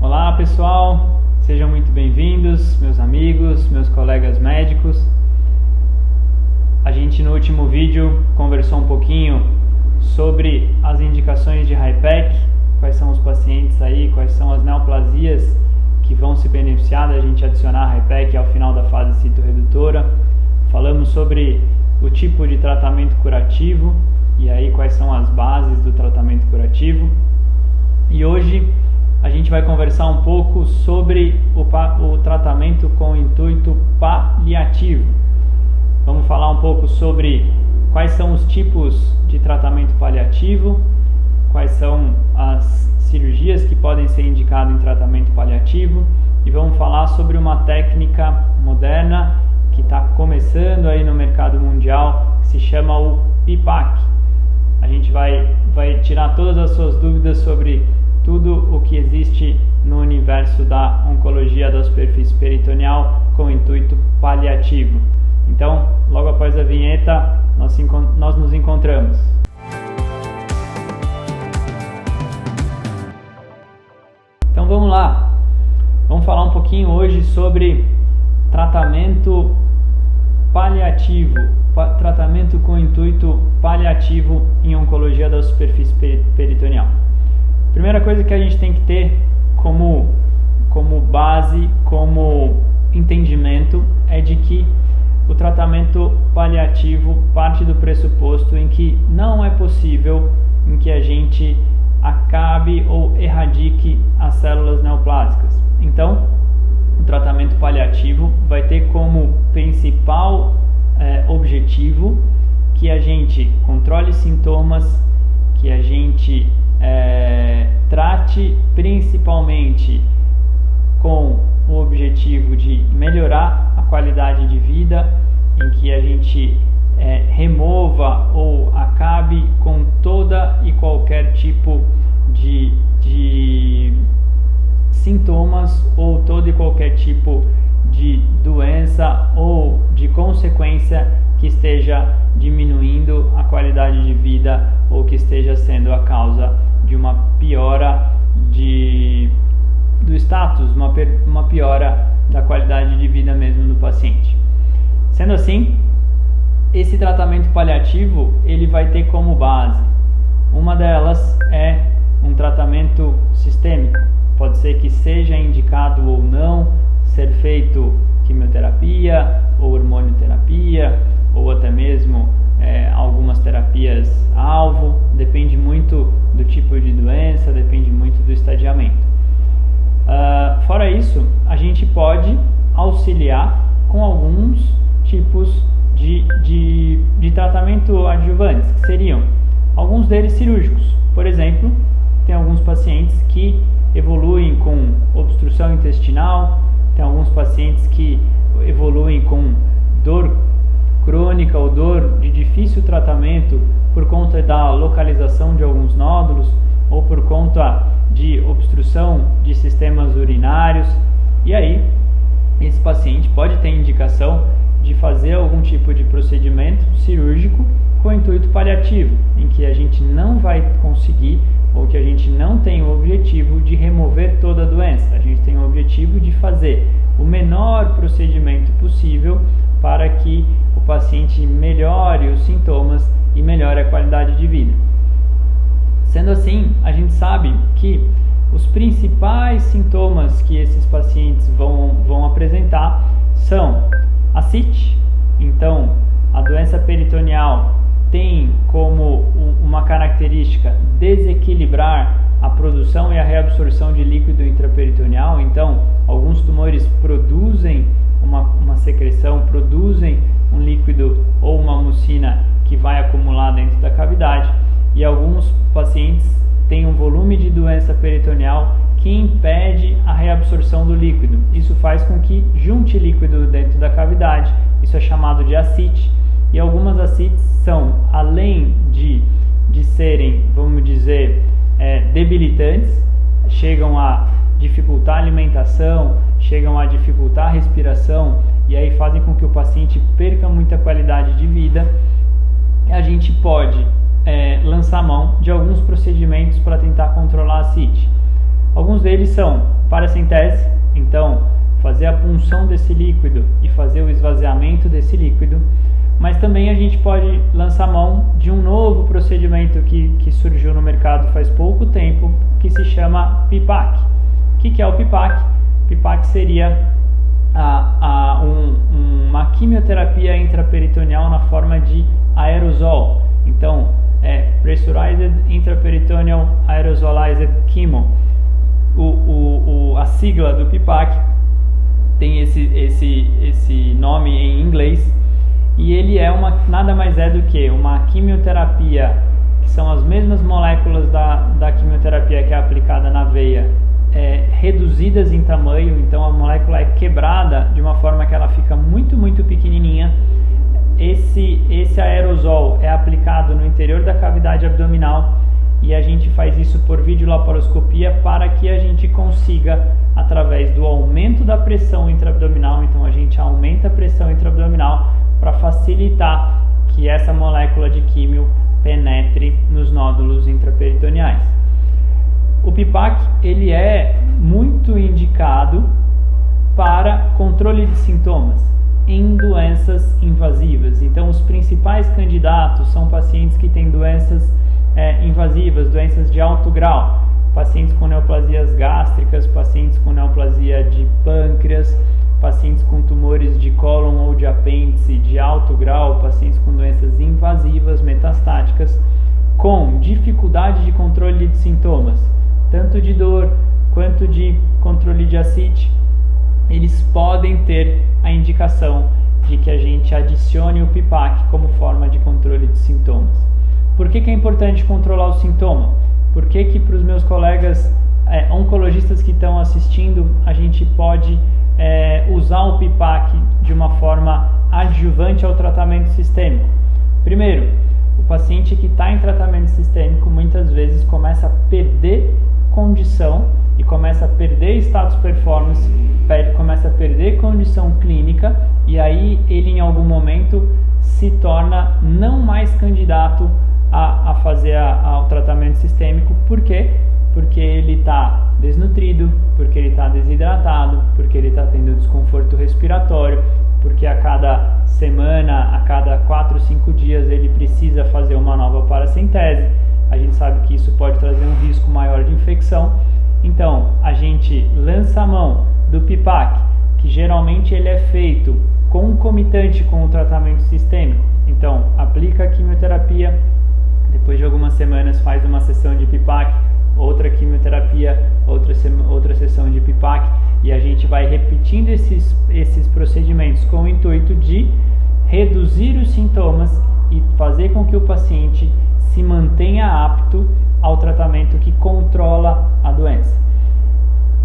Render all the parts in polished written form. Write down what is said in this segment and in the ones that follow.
Olá pessoal, sejam muito bem-vindos, meus amigos, meus colegas médicos. A gente no último vídeo conversou um pouquinho sobre as indicações de HIPEC, quais são os pacientes aí, quais são as neoplasias que vão se beneficiar da gente adicionar HIPEC ao final da fase citoredutora. Falamos sobre o tipo de tratamento curativo e aí quais são as bases do tratamento curativo. E hoje a gente vai conversar um pouco sobre o tratamento com intuito paliativo. Vamos falar um pouco sobre quais são os tipos de tratamento paliativo, quais são as cirurgias que podem ser indicadas em tratamento paliativo e vamos falar sobre uma técnica moderna que está começando aí no mercado mundial, que se chama o PIPAC. A gente vai tirar todas as suas dúvidas sobre tudo o que existe no universo da oncologia da superfície peritoneal com intuito paliativo. Então, logo após a vinheta, nós nos encontramos. Então vamos lá, vamos falar um pouquinho hoje sobre tratamento paliativo, tratamento com intuito paliativo em oncologia da superfície peritoneal. Primeira coisa que a gente tem que ter como base, como entendimento, é de que o tratamento paliativo parte do pressuposto em que não é possível em que a gente acabe ou erradique as células neoplásicas. Então, o tratamento paliativo vai ter como principal objetivo que a gente controle sintomas, que a gente trate principalmente com o objetivo de melhorar a qualidade de vida, em que a gente remova ou acabe com toda e qualquer tipo de sintomas ou todo e qualquer tipo de doença ou de consequência que esteja diminuindo a qualidade de vida ou que esteja sendo a causa de uma piora do status, uma piora da qualidade de vida mesmo do paciente. Sendo assim, esse tratamento paliativo ele vai ter como base, uma delas é um tratamento sistêmico. Pode ser que seja indicado ou não ser feito quimioterapia ou hormonioterapia ou até mesmo algumas terapias-alvo, depende muito do tipo de doença, depende muito do estadiamento. Fora isso, a gente pode auxiliar com alguns tipos de tratamento adjuvantes, que seriam alguns deles cirúrgicos. Por exemplo, tem alguns pacientes que evoluem com obstrução intestinal, tem alguns pacientes que evoluem com dor crônica ou dor de difícil tratamento por conta da localização de alguns nódulos ou por conta de obstrução de sistemas urinários. E aí, esse paciente pode ter indicação de fazer algum tipo de procedimento cirúrgico com intuito paliativo, em que a gente não vai conseguir ou que a gente não tem o objetivo de remover toda a doença. A gente tem o objetivo de fazer o menor procedimento possível para que o paciente melhore os sintomas e melhore a qualidade de vida. Sendo assim, a gente sabe que os principais sintomas que esses pacientes vão apresentar são ascite. Então, a doença peritoneal tem como uma característica desequilibrar a produção e a reabsorção de líquido intraperitoneal. Então, alguns tumores produzem uma secreção, produzem um líquido ou uma mucina que vai acumular dentro da cavidade, e alguns pacientes têm um volume de doença peritoneal que impede a reabsorção do líquido. Isso faz com que junte líquido dentro da cavidade. Isso é chamado de ascite. E algumas ascites são, além de serem, vamos dizer, debilitantes, chegam a dificultar a alimentação, chegam a dificultar a respiração e aí fazem com que o paciente perca muita qualidade de vida. A gente pode lançar mão de alguns procedimentos para tentar controlar a ascite. Alguns deles são paracentese, então fazer a punção desse líquido e fazer o esvaziamento desse líquido, mas também a gente pode lançar mão de um novo procedimento que surgiu no mercado faz pouco tempo, que se chama PIPAC. O que é o PIPAC? PIPAC seria uma quimioterapia intraperitoneal na forma de aerosol. Então, Pressurized Intraperitoneal Aerosolized Chemo. A sigla do PIPAC tem esse nome em inglês, e ele é nada mais é do que uma quimioterapia, que são as mesmas moléculas da quimioterapia que é aplicada na veia, reduzidas em tamanho. Então a molécula é quebrada de uma forma que ela fica muito, muito pequenininha. Esse aerosol é aplicado no interior da cavidade abdominal, e a gente faz isso por videolaparoscopia para que a gente consiga, através do aumento da pressão intraabdominal, então a gente aumenta a pressão intraabdominal para facilitar que essa molécula de químio penetre nos nódulos intraperitoneais. O PIPAC ele é muito indicado para controle de sintomas em doenças invasivas. Então, os principais candidatos são pacientes que têm doenças invasivas, doenças de alto grau, pacientes com neoplasias gástricas, pacientes com neoplasia de pâncreas, pacientes com tumores de cólon ou de apêndice de alto grau, pacientes com doenças invasivas metastáticas, com dificuldade de controle de sintomas, tanto de dor quanto de controle de ascite. Eles podem ter a indicação de que a gente adicione o PIPAC como forma de controle de sintomas. Por que é importante controlar o sintoma? Por que para os meus colegas oncologistas que estão assistindo, a gente pode usar o PIPAC de uma forma adjuvante ao tratamento sistêmico? Primeiro, o paciente que está em tratamento sistêmico muitas vezes começa a perder condição e começa a perder status performance, começa a perder condição clínica, e aí ele em algum momento se torna não mais candidato a fazer o tratamento sistêmico. Por quê? Porque ele está desnutrido, porque ele está desidratado, porque ele está tendo desconforto respiratório, porque a cada semana, a cada 4, 5 dias ele precisa fazer uma nova paracentese. A gente sabe que isso pode trazer um risco maior de infecção. Então, a gente lança a mão do PIPAC, que geralmente ele é feito concomitante com o tratamento sistêmico. Então, aplica a quimioterapia, depois de algumas semanas faz uma sessão de PIPAC, outra quimioterapia, outra sessão de PIPAC, e a gente vai repetindo esses procedimentos com o intuito de reduzir os sintomas e fazer com que o paciente se mantenha apto ao tratamento que controla a doença.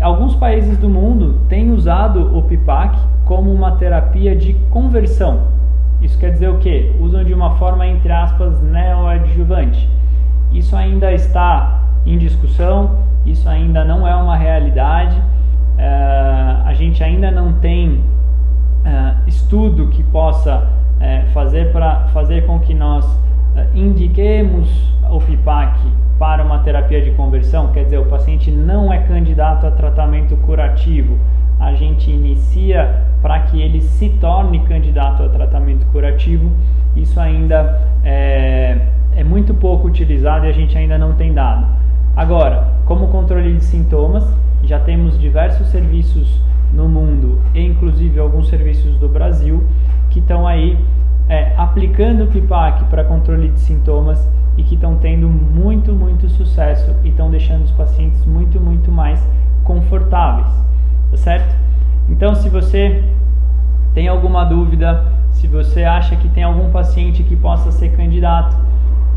Alguns países do mundo têm usado o PIPAC como uma terapia de conversão. Isso quer dizer o quê? Usam de uma forma, entre aspas, neoadjuvante. Isso ainda está em discussão, isso ainda não é uma realidade. A gente ainda não tem estudo que possa fazer com que nós indiquemos o PIPAC para uma terapia de conversão. Quer dizer, o paciente não é candidato a tratamento curativo. A gente inicia para que ele se torne candidato a tratamento curativo. Isso ainda é muito pouco utilizado e a gente ainda não tem dado. Agora, como controle de sintomas, já temos diversos serviços no mundo, e inclusive alguns serviços do Brasil, que estão aí aplicando o PIPAC para controle de sintomas e que estão tendo muito, muito sucesso e estão deixando os pacientes muito, muito mais confortáveis, tá certo? Então, se você tem alguma dúvida, se você acha que tem algum paciente que possa ser candidato,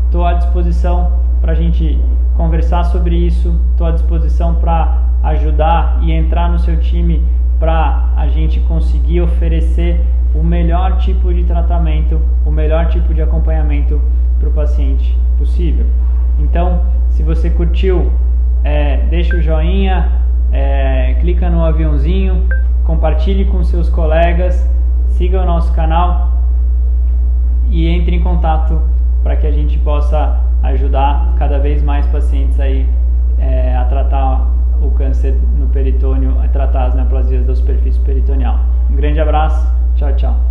estou à disposição para a gente conversar sobre isso, estou à disposição para ajudar e entrar no seu time para a gente conseguir oferecer o melhor tipo de tratamento, o melhor tipo de acompanhamento para o paciente possível. Então, se você curtiu, deixa o joinha, clica no aviãozinho, compartilhe com seus colegas, siga o nosso canal e entre em contato para que a gente possa ajudar cada vez mais pacientes aí a tratar o câncer no peritônio, tratar as neoplasias da superfície peritoneal. Um grande abraço, tchau, tchau.